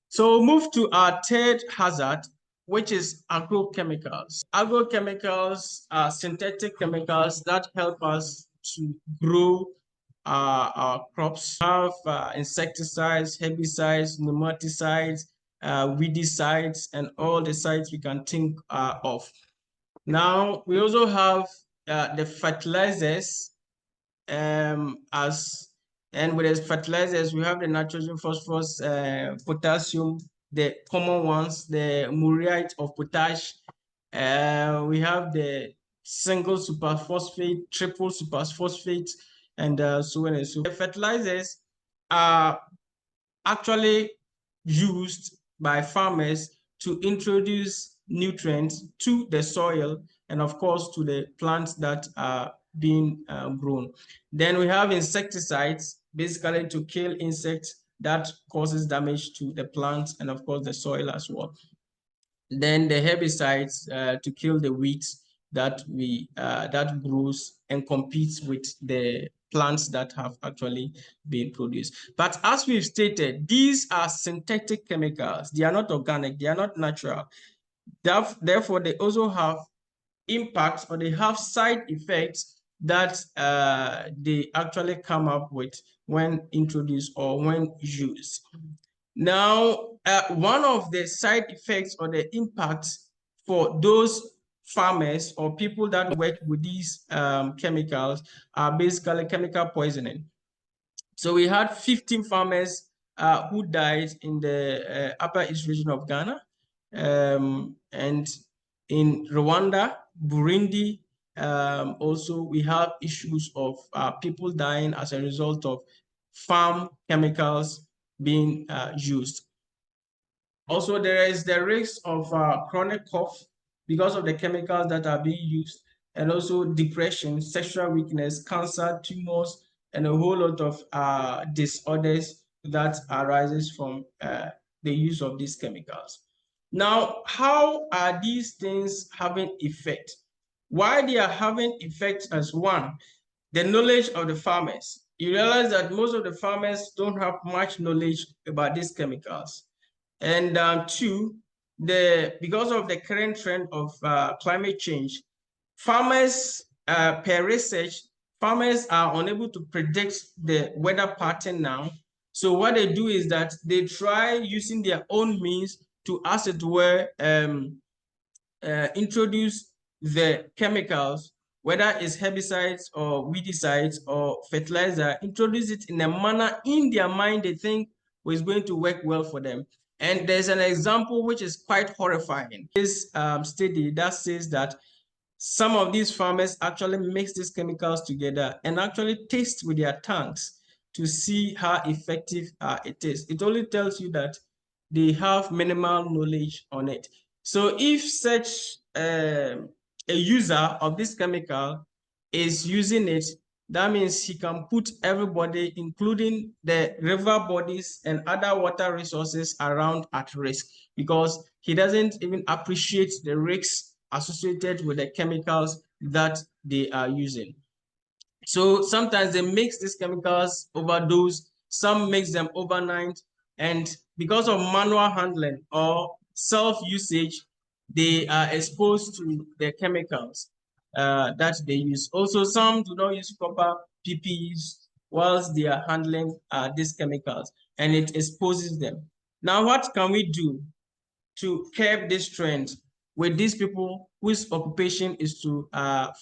So we'll move to our third hazard, which is agrochemicals. Agrochemicals are synthetic chemicals that help us to grow our crops. We have insecticides, herbicides, nematicides, weedicides, and all the sites we can think of. Now, we also have the fertilizers and with the fertilizers, we have the nitrogen, phosphorus, potassium, the common ones, the muriate of potash. We have the single superphosphate, triple superphosphate, and so on and so forth. The fertilizers are actually used by farmers to introduce nutrients to the soil and of course to the plants that are being grown. Then we have insecticides, basically to kill insects that causes damage to the plants and of course the soil as well. Then the herbicides to kill the weeds that that grows and competes with the plants that have actually been produced. But as we've stated, these are synthetic chemicals. They are not organic. They are not natural. Therefore, they also have impacts or they have side effects that they actually come up with when introduced or when used. Now, one of the side effects or the impacts for those farmers or people that work with these chemicals are basically chemical poisoning. So we had 15 farmers who died in the Upper East region of Ghana, and in Rwanda, Burundi, also we have issues of people dying as a result of farm chemicals being used. Also, there is the risk of chronic cough because of the chemicals that are being used, and also depression, sexual weakness, cancer, tumors, and a whole lot of disorders that arises from the use of these chemicals. Now, how are these things having effect? Why they are having effect as one, the knowledge of the farmers. You realize that most of the farmers don't have much knowledge about these chemicals. And two, because of the current trend of climate change, farmers, per research, farmers are unable to predict the weather pattern now. So what they do is that they try using their own means to, as it were, introduce the chemicals, whether it's herbicides or weedicides or fertilizer, introduce it in a manner in their mind they think is going to work well for them. And there's an example which is quite horrifying. This study that says that some of these farmers actually mix these chemicals together and actually taste with their tongues to see how effective it is. It only tells you that they have minimal knowledge on it. So if such a user of this chemical is using it, that means he can put everybody, including the river bodies and other water resources around, at risk, because he doesn't even appreciate the risks associated with the chemicals that they are using. So sometimes they mix these chemicals overdose, some mix them overnight, and because of manual handling or self-usage, they are exposed to the chemicals that they use. Also, some do not use proper PPEs whilst they are handling these chemicals, and it exposes them. Now, what can we do to curb this trend with these people whose occupation is to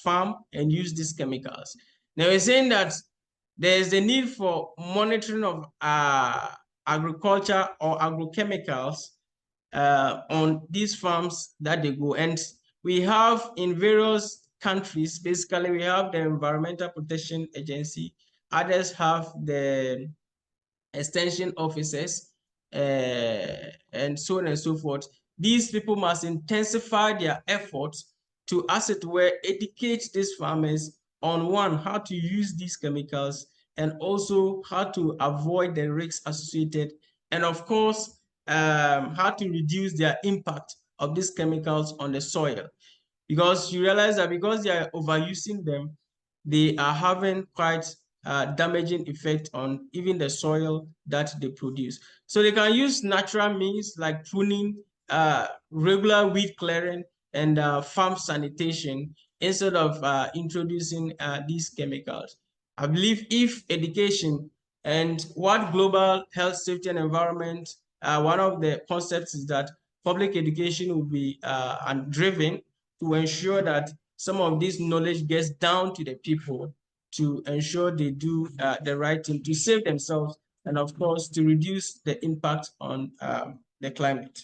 farm and use these chemicals? Now, we're saying that there is a need for monitoring of agriculture or agrochemicals on these farms that they go. And we have in various countries, basically, we have the Environmental Protection Agency, others have the extension officers, and so on and so forth. These people must intensify their efforts to, as it were, educate these farmers on one, how to use these chemicals, and also how to avoid the risks associated, and of course, how to reduce their impact of these chemicals on the soil. Because you realize that because they are overusing them, they are having quite damaging effect on even the soil that they produce. So they can use natural means like pruning, regular weed clearing, and farm sanitation instead of introducing these chemicals. I believe if education and what global health, safety, and environment, one of the concepts is that public education will be driven to ensure that some of this knowledge gets down to the people to ensure they do the right thing to save themselves and, of course, to reduce the impact on the climate.